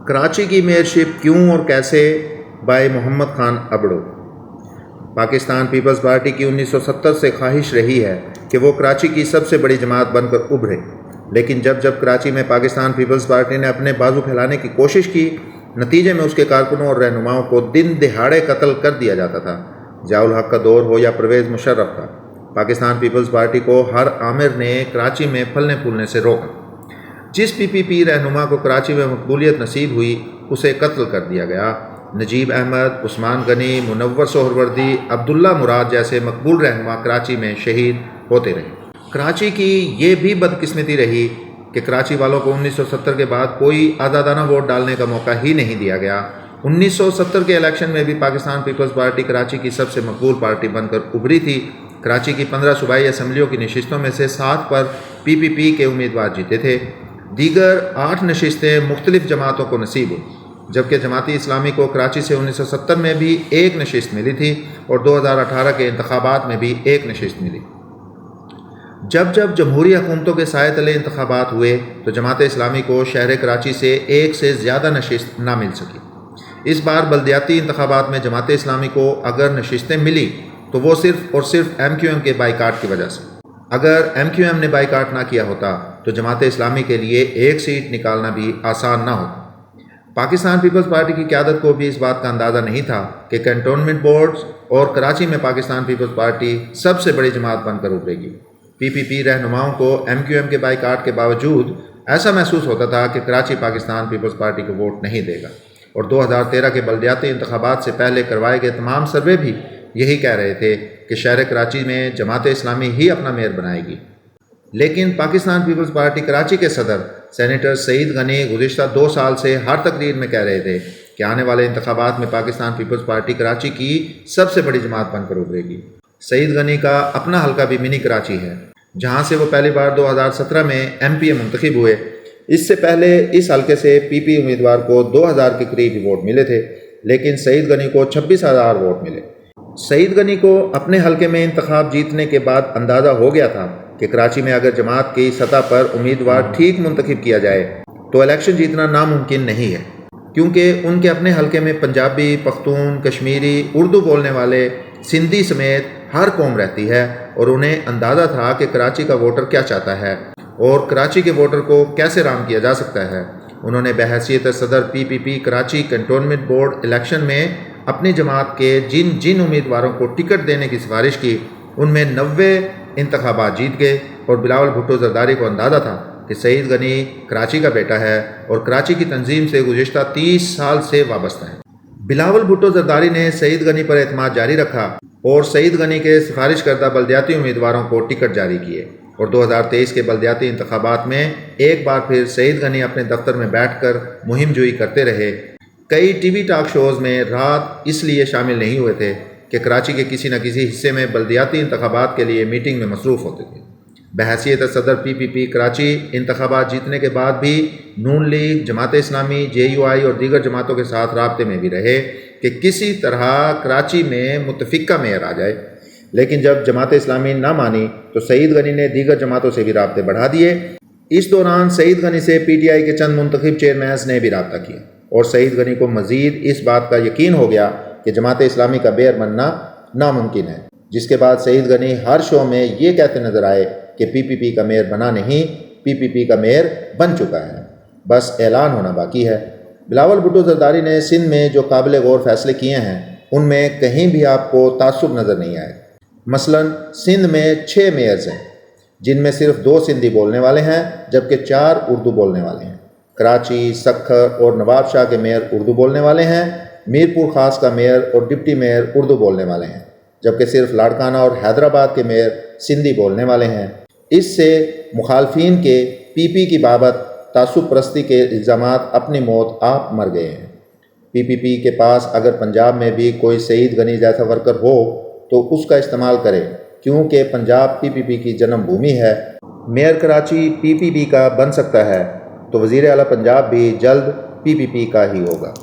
کراچی کی میئرشپ کیوں اور کیسے؟ Bye Muhammad Khan Abro. Pakistan Peoples party کی 1970 سے خواہش رہی ہے کہ وہ کراچی کی سب سے بڑی جماعت بن کر ابھرے، لیکن جب کراچی میں پاکستان پیپلز پارٹی نے اپنے بازو پھیلانے کی کوشش کی، نتیجے میں اس کے کارکنوں اور رہنماؤں کو دن دہاڑے قتل کر دیا جاتا تھا۔ ضیاء الحق کا دور ہو یا پرویز مشرف کا، پاکستان پیپلز پارٹی کو ہر آمر نے کراچی میں پھلنے پھولنے سے روکا۔ جس پی رہنما کو کراچی میں مقبولیت نصیب ہوئی اسے قتل کر دیا گیا۔ نجیب احمد، عثمان غنی، منور سہروردی، عبداللہ مراد جیسے مقبول رہنما کراچی میں شہید ہوتے رہے۔ کراچی کی یہ بھی بدقسمتی رہی کہ کراچی والوں کو 1970 کے بعد کوئی آزادانہ ووٹ ڈالنے کا موقع ہی نہیں دیا گیا۔ 1970 کے الیکشن میں بھی پاکستان پیپلز پارٹی کراچی کی سب سے مقبول پارٹی بن کر ابھری تھی۔ کراچی کی 15 صوبائی اسمبلیوں کی نشستوں میں سے 7 پر پی کے امیدوار جیتے تھے۔ دیگر 8 نشستیں مختلف جماعتوں کو نصیب ہوئی، جبکہ جماعتی اسلامی کو کراچی سے 1970 میں بھی 1 نشست ملی تھی اور 2018 کے انتخابات میں بھی 1 نشست ملی۔ جب جمہوری حکومتوں کے سائے تلے انتخابات ہوئے تو جماعت اسلامی کو شہر کراچی سے 1 سے زیادہ نشست نہ مل سکی۔ اس بار بلدیاتی انتخابات میں جماعت اسلامی کو اگر نشستیں ملی تو وہ صرف اور صرف ایم کے بائیکاٹ کی وجہ سے۔ اگر ایم نے بائیکاٹ نہ کیا ہوتا تو جماعت اسلامی کے لیے 1 سیٹ نکالنا بھی آسان نہ ہوتا۔ پاکستان پیپلز پارٹی کی قیادت کو بھی اس بات کا اندازہ نہیں تھا کہ کنٹونمنٹ بورڈز اور کراچی میں پاکستان پیپلز پارٹی سب سے بڑی جماعت بن کر ابھرے گی۔ پی رہنماؤں کو ایم کے بائیکاٹ کے باوجود ایسا محسوس ہوتا تھا کہ کراچی پاکستان پیپلز پارٹی کو ووٹ نہیں دے گا، اور 2013 کے بلدیاتی انتخابات سے پہلے کروائے گئے تمام سروے بھی یہی کہہ رہے تھے کہ شہر کراچی میں جماعت اسلامی ہی اپنا میئر بنائے گی۔ لیکن پاکستان پیپلز پارٹی کراچی کے صدر سینیٹر سعید غنی گزشتہ 2 سال سے ہر تقریر میں کہہ رہے تھے کہ آنے والے انتخابات میں پاکستان پیپلز پارٹی کراچی کی سب سے بڑی جماعت بن کر ابھرے گی۔ سعید غنی کا اپنا حلقہ بھی منی کراچی ہے، جہاں سے وہ پہلی بار 2017 میں ایم پی منتخب ہوئے۔ اس سے پہلے اس حلقے سے پی امیدوار کو 2000 کے قریب ووٹ ملے تھے، لیکن سعید غنی کو 26,000 ووٹ ملے۔ سعید غنی کو اپنے حلقے میں انتخاب جیتنے کے بعد اندازہ ہو گیا تھا کہ کراچی میں اگر جماعت کی سطح پر امیدوار ٹھیک منتخب کیا جائے تو الیکشن جیتنا ناممکن نہیں ہے، کیونکہ ان کے اپنے حلقے میں پنجابی، پختون، کشمیری، اردو بولنے والے، سندھی سمیت ہر قوم رہتی ہے، اور انہیں اندازہ تھا کہ کراچی کا ووٹر کیا چاہتا ہے اور کراچی کے ووٹر کو کیسے رام کیا جا سکتا ہے۔ انہوں نے بحیثیت صدر پی کراچی کنٹونمنٹ بورڈ الیکشن میں اپنی جماعت کے جن امیدواروں کو ٹکٹ دینے کی سفارش کی ان میں 90 انتخابات جیت گئے، اور بلاول بھٹو زرداری کو اندازہ تھا کہ سعید غنی کراچی کا بیٹا ہے اور کراچی کی تنظیم سے گزشتہ 30 سال سے وابستہ ہے۔ بلاول بھٹو زرداری نے سعید غنی پر اعتماد جاری رکھا اور سعید غنی کے سفارش کردہ بلدیاتی امیدواروں کو ٹکٹ جاری کیے، اور 2023 کے بلدیاتی انتخابات میں ایک بار پھر سعید غنی اپنے دفتر میں بیٹھ کر مہم جوئی کرتے رہے۔ کئی ٹی وی ٹاک شوز میں رات اس لیے شامل نہیں ہوئے تھے کہ کراچی کے کسی نہ کسی حصے میں بلدیاتی انتخابات کے لیے میٹنگ میں مصروف ہوتے تھے۔ بحیثیت صدر پی کراچی انتخابات جیتنے کے بعد بھی نون لیگ، جماعت اسلامی، JUI اور دیگر جماعتوں کے ساتھ رابطے میں بھی رہے کہ کسی طرح کراچی میں متفقہ میئر آ جائے، لیکن جب جماعت اسلامی نہ مانی تو سعید غنی نے دیگر جماعتوں سے بھی رابطے بڑھا دیے۔ اس دوران سعید غنی سے PTI کے چند منتخب چیئرمینز نے بھی رابطہ کیا، اور سعید غنی کو مزید اس بات کا یقین ہو گیا کہ جماعت اسلامی کا میئر بننا ناممکن ہے، جس کے بعد سعید غنی ہر شو میں یہ کہتے نظر آئے کہ پی کا میئر بنا نہیں، پی کا میئر بن چکا ہے، بس اعلان ہونا باقی ہے۔ بلاول بھٹو زرداری نے سندھ میں جو قابل غور فیصلے کیے ہیں ان میں کہیں بھی آپ کو تعصب نظر نہیں آئے۔ مثلا سندھ میں 6 میئرز ہیں، جن میں صرف 2 سندھی بولنے والے ہیں جبکہ 4 اردو بولنے والے ہیں۔ کراچی، سکھر اور نواب شاہ کے میئر اردو بولنے والے ہیں۔ میرپور خاص کا میئر اور ڈپٹی میئر اردو بولنے والے ہیں، جبکہ صرف لاڑکانہ اور حیدرآباد کے میئر سندھی بولنے والے ہیں۔ اس سے مخالفین کے پی کی بابت تعصب پرستی کے الزامات اپنی موت آپ مر گئے ہیں۔ پی کے پاس اگر پنجاب میں بھی کوئی سعید غنی جیسا ورکر ہو تو اس کا استعمال کرے، کیونکہ پنجاب پی کی جنم بھومی ہے۔ میئر کراچی پی کا بن سکتا ہے تو وزیر اعلیٰ پنجاب بھی جلد پی کا ہی ہوگا۔